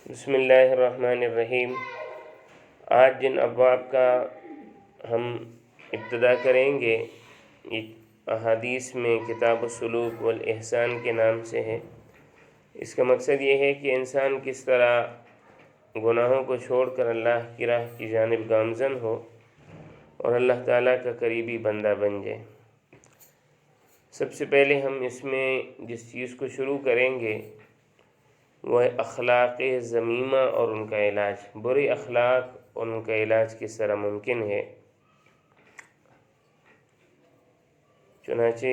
بسم اللہ الرحمن الرحیم۔ آج جن ابواب کا ہم ابتدا کریں گے یہ احادیث میں کتاب السلوک والاحسان کے نام سے ہے۔ اس کا مقصد یہ ہے کہ انسان کس طرح گناہوں کو چھوڑ کر اللہ کی راہ کی جانب گامزن ہو اور اللہ تعالیٰ کا قریبی بندہ بن جائے۔ سب سے پہلے ہم اس میں جس چیز کو شروع کریں گے وہ ہے اخلاق ذمیمہ اور ان کا علاج۔ برے اخلاق اور ان کا علاج کس طرح ممکن ہے۔ چنانچہ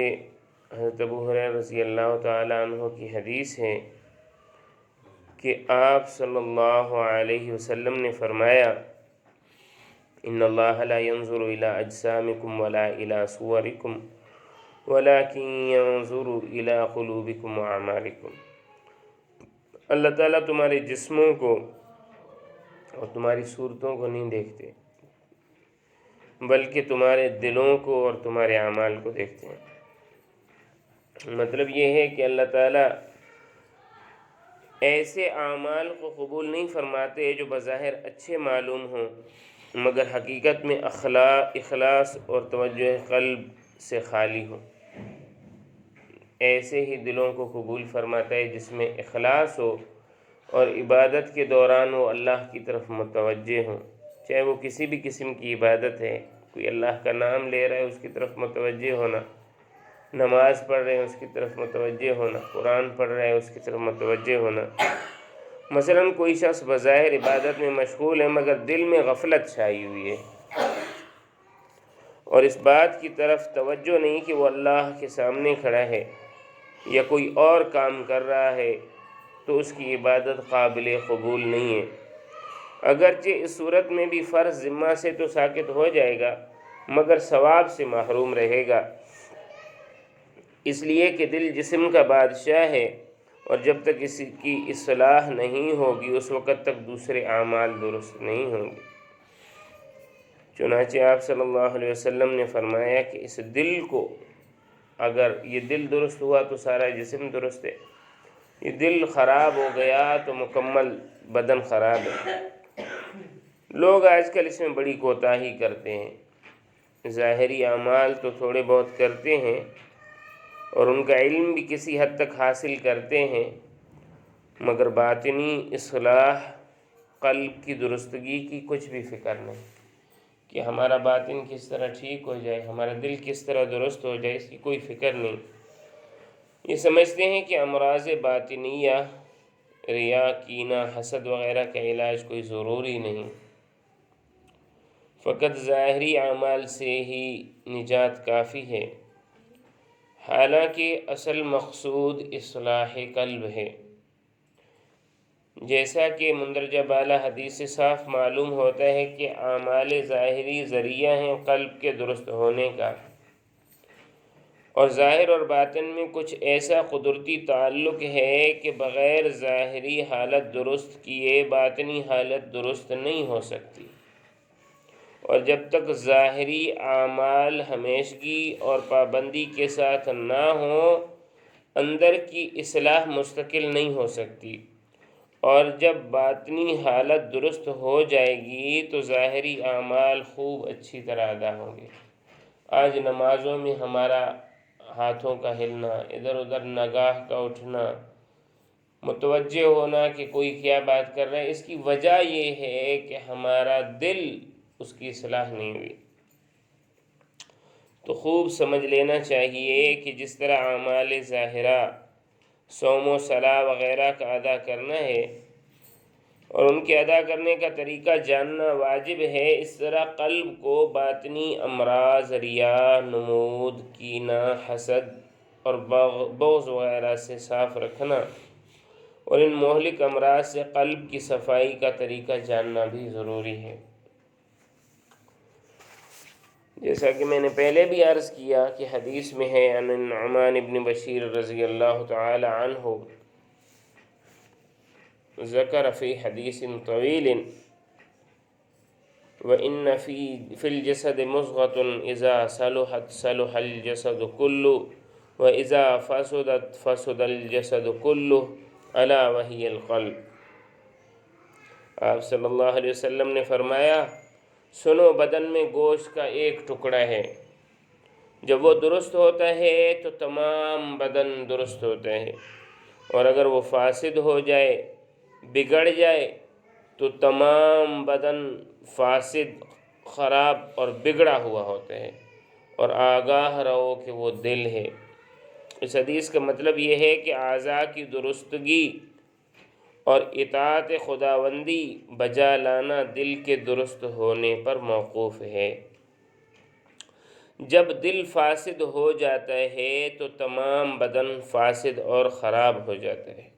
حضرت ابو ہریرہ رضی اللہ تعالیٰ عنہ کی حدیث ہے کہ آپ صلی اللہ علیہ وسلم نے فرمایا ان اللہ لا ينظر الى اجسامکم ولا الى صورکم ولكن ينظر الى قلوبکم واعمالکم۔ اللہ تعالیٰ تمہارے جسموں کو اور تمہاری صورتوں کو نہیں دیکھتے بلکہ تمہارے دلوں کو اور تمہارے اعمال کو دیکھتے ہیں۔ مطلب یہ ہے کہ اللہ تعالیٰ ایسے اعمال کو قبول نہیں فرماتے جو بظاہر اچھے معلوم ہوں مگر حقیقت میں اخلاص اور توجہ قلب سے خالی ہوں۔ ایسے ہی دلوں کو قبول فرماتا ہے جس میں اخلاص ہو اور عبادت کے دوران وہ اللہ کی طرف متوجہ ہوں، چاہے وہ کسی بھی قسم کی عبادت ہے۔ کوئی اللہ کا نام لے رہا ہے اس کی طرف متوجہ ہونا، نماز پڑھ رہے ہیں اس کی طرف متوجہ ہونا، قرآن پڑھ رہے ہیں اس کی طرف متوجہ ہونا۔ مثلا کوئی شخص بظاہر عبادت میں مشغول ہے مگر دل میں غفلت چھائی ہوئی ہے اور اس بات کی طرف توجہ نہیں کہ وہ اللہ کے سامنے کھڑا ہے یا کوئی اور کام کر رہا ہے تو اس کی عبادت قابل قبول نہیں ہے۔ اگرچہ اس صورت میں بھی فرض ذمہ سے تو ساقط ہو جائے گا مگر ثواب سے محروم رہے گا، اس لیے کہ دل جسم کا بادشاہ ہے اور جب تک اس کی اصلاح نہیں ہوگی اس وقت تک دوسرے اعمال درست نہیں ہوں گے۔ چنانچہ آپ صلی اللہ علیہ وسلم نے فرمایا کہ اس دل کو اگر یہ دل درست ہوا تو سارا جسم درست ہے، یہ دل خراب ہو گیا تو مکمل بدن خراب ہے۔ لوگ آج کل اس میں بڑی کوتاہی کرتے ہیں، ظاہری اعمال تو تھوڑے بہت کرتے ہیں اور ان کا علم بھی کسی حد تک حاصل کرتے ہیں مگر باطنی اصلاح قلب کی درستگی کی کچھ بھی فکر نہیں کہ ہمارا باطن کس طرح ٹھیک ہو جائے، ہمارا دل کس طرح درست ہو جائے، اس کی کوئی فکر نہیں۔ یہ سمجھتے ہیں کہ امراض باطنیہ، ریا، کینہ، حسد وغیرہ کا علاج کوئی ضروری نہیں، فقط ظاہری اعمال سے ہی نجات کافی ہے، حالانکہ اصل مقصود اصلاح قلب ہے۔ جیسا کہ مندرجہ بالا حدیث سے صاف معلوم ہوتا ہے کہ اعمال ظاہری ذریعہ ہیں قلب کے درست ہونے کا، اور ظاہر اور باطن میں کچھ ایسا قدرتی تعلق ہے کہ بغیر ظاہری حالت درست کیے باطنی حالت درست نہیں ہو سکتی، اور جب تک ظاہری اعمال ہمیشگی اور پابندی کے ساتھ نہ ہوں اندر کی اصلاح مستقل نہیں ہو سکتی، اور جب باطنی حالت درست ہو جائے گی تو ظاہری اعمال خوب اچھی طرح ادا ہوں گے۔ آج نمازوں میں ہمارا ہاتھوں کا ہلنا، ادھر ادھر نگاہ کا اٹھنا، متوجہ ہونا کہ کوئی کیا بات کر رہا ہے، اس کی وجہ یہ ہے کہ ہمارا دل اس کی اصلاح نہیں ہوئی۔ تو خوب سمجھ لینا چاہیے کہ جس طرح اعمال ظاہرہ، صوم و صلاۃ وغیرہ کا ادا کرنا ہے اور ان کے ادا کرنے کا طریقہ جاننا واجب ہے، اس طرح قلب کو باطنی امراض، ریا، نمود، کینہ، حسد اور بغض وغیرہ سے صاف رکھنا اور ان مہلک امراض سے قلب کی صفائی کا طریقہ جاننا بھی ضروری ہے۔ جیسا کہ میں نے پہلے بھی عرض کیا کہ حدیث میں ہے عن النعمان بن بشیر رضی اللہ تعالی عنہ ذکر فی حدیث طویل وَإِنَّ فِي الْجَسَدِ مُضْغَةٌ إِذَا صَلُحَتْ صَلُحَ الْجَسَدُ كُلُّهُ وَإِذَا فَسُدَتْ فَسُدَ الْجَسَدُ كُلُّهُ أَلَا وَهِيَ الْقَلْبُ۔ آپ صلی اللہ علیہ وسلم نے فرمایا، سنو، بدن میں گوشت کا ایک ٹکڑا ہے، جب وہ درست ہوتا ہے تو تمام بدن درست ہوتا ہے، اور اگر وہ فاسد ہو جائے، بگڑ جائے، تو تمام بدن فاسد، خراب اور بگڑا ہوا ہوتا ہے۔ اور آگاہ رہو کہ وہ دل ہے۔ اس حدیث کا مطلب یہ ہے کہ اعضاء کی درستگی اور اطاعت خداوندی بجا لانا دل کے درست ہونے پر موقوف ہے۔ جب دل فاسد ہو جاتا ہے تو تمام بدن فاسد اور خراب ہو جاتا ہے۔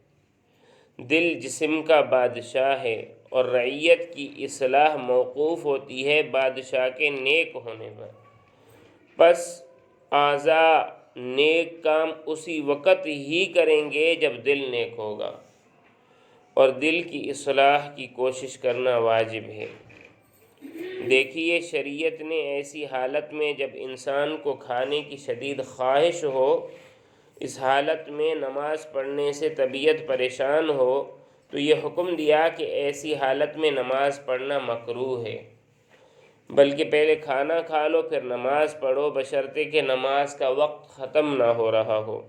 دل جسم کا بادشاہ ہے اور رعیت کی اصلاح موقوف ہوتی ہے بادشاہ کے نیک ہونے پر۔ پس اعضاء نیک کام اسی وقت ہی کریں گے جب دل نیک ہوگا، اور دل کی اصلاح کی کوشش کرنا واجب ہے۔ دیکھیے، شریعت نے ایسی حالت میں جب انسان کو کھانے کی شدید خواہش ہو، اس حالت میں نماز پڑھنے سے طبیعت پریشان ہو، تو یہ حکم دیا کہ ایسی حالت میں نماز پڑھنا مکروہ ہے، بلکہ پہلے کھانا کھا لو پھر نماز پڑھو، بشرطے کہ نماز کا وقت ختم نہ ہو رہا ہو۔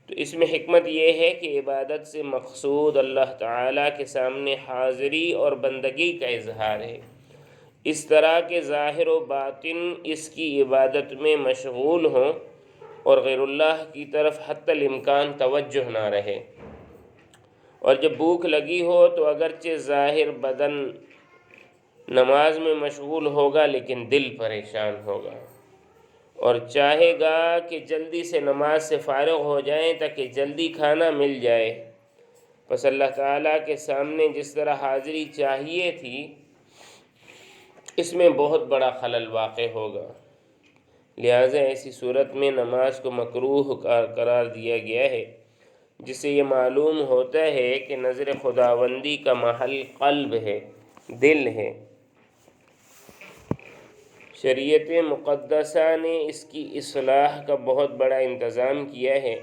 تو اس میں حکمت یہ ہے کہ عبادت سے مقصود اللہ تعالیٰ کے سامنے حاضری اور بندگی کا اظہار ہے، اس طرح کہ ظاہر و باطن اس کی عبادت میں مشغول ہوں اور غیر اللہ کی طرف حتی الامکان توجہ نہ رہے۔ اور جب بھوک لگی ہو تو اگرچہ ظاہر بدن نماز میں مشغول ہوگا لیکن دل پریشان ہوگا، اور چاہے گا کہ جلدی سے نماز سے فارغ ہو جائیں تاکہ جلدی کھانا مل جائے۔ پس اللہ تعالیٰ کے سامنے جس طرح حاضری چاہیے تھی، اس میں بہت بڑا خلل واقع ہوگا، لہٰذا ایسی صورت میں نماز کو مکروہ قرار دیا گیا ہے، جس سے یہ معلوم ہوتا ہے کہ نظر خداوندی کا محل قلب ہے، دل ہے۔ شریعت مقدسہ نے اس کی اصلاح کا بہت بڑا انتظام کیا ہے۔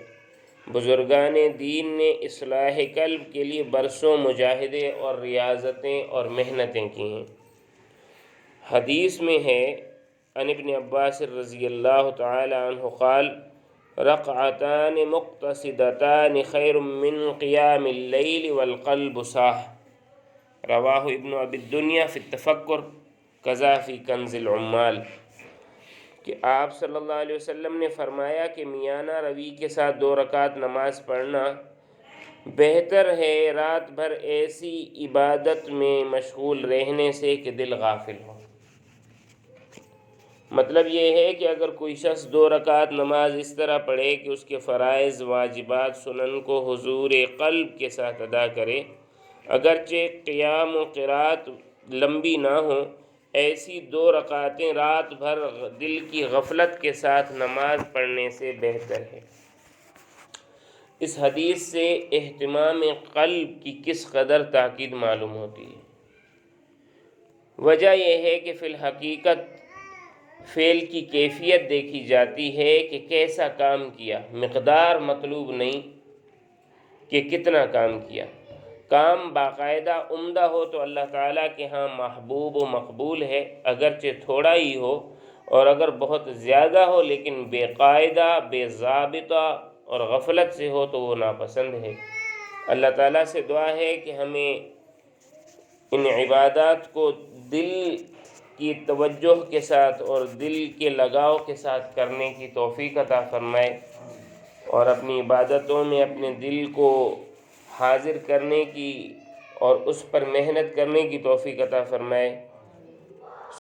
بزرگان دین نے اصلاح قلب کے لیے برسوں مجاہدے اور ریاضتیں اور محنتیں کی ہیں۔ حدیث میں ہے، عن ابن عباس رضی اللہ تعالی عنہ قال، رکعتان مقتصدتان خیر من قیام اللیل والقلب صاح، رواہ ابن ابی الدنیا فی التفکر کذا فی کنز العمال، کہ آپ صلی اللہ علیہ وسلم نے فرمایا کہ میانہ روی کے ساتھ 2 رکعت نماز پڑھنا بہتر ہے رات بھر ایسی عبادت میں مشغول رہنے سے کہ دل غافل ہو۔ مطلب یہ ہے کہ اگر کوئی شخص 2 رکعت نماز اس طرح پڑھے کہ اس کے فرائض، واجبات، سنن کو حضور قلب کے ساتھ ادا کرے، اگرچہ قیام و قرات لمبی نہ ہوں، ایسی 2 رکعتیں رات بھر دل کی غفلت کے ساتھ نماز پڑھنے سے بہتر ہے۔ اس حدیث سے اہتمام قلب کی کس قدر تاکید معلوم ہوتی ہے۔ وجہ یہ ہے کہ فی الحقیقت فعل کی کیفیت دیکھی جاتی ہے کہ کیسا کام کیا، مقدار مطلوب نہیں کہ کتنا کام کیا۔ کام باقاعدہ عمدہ ہو تو اللہ تعالیٰ کے ہاں محبوب و مقبول ہے، اگرچہ تھوڑا ہی ہو، اور اگر بہت زیادہ ہو لیکن بے قاعدہ، بے ضابطہ اور غفلت سے ہو تو وہ ناپسند ہے۔ اللہ تعالیٰ سے دعا ہے کہ ہمیں ان عبادات کو دل کی توجہ کے ساتھ اور دل کے لگاؤ کے ساتھ کرنے کی توفیق عطا فرمائے، اور اپنی عبادتوں میں اپنے دل کو حاضر کرنے کی اور اس پر محنت کرنے کی توفیق عطا فرمائے۔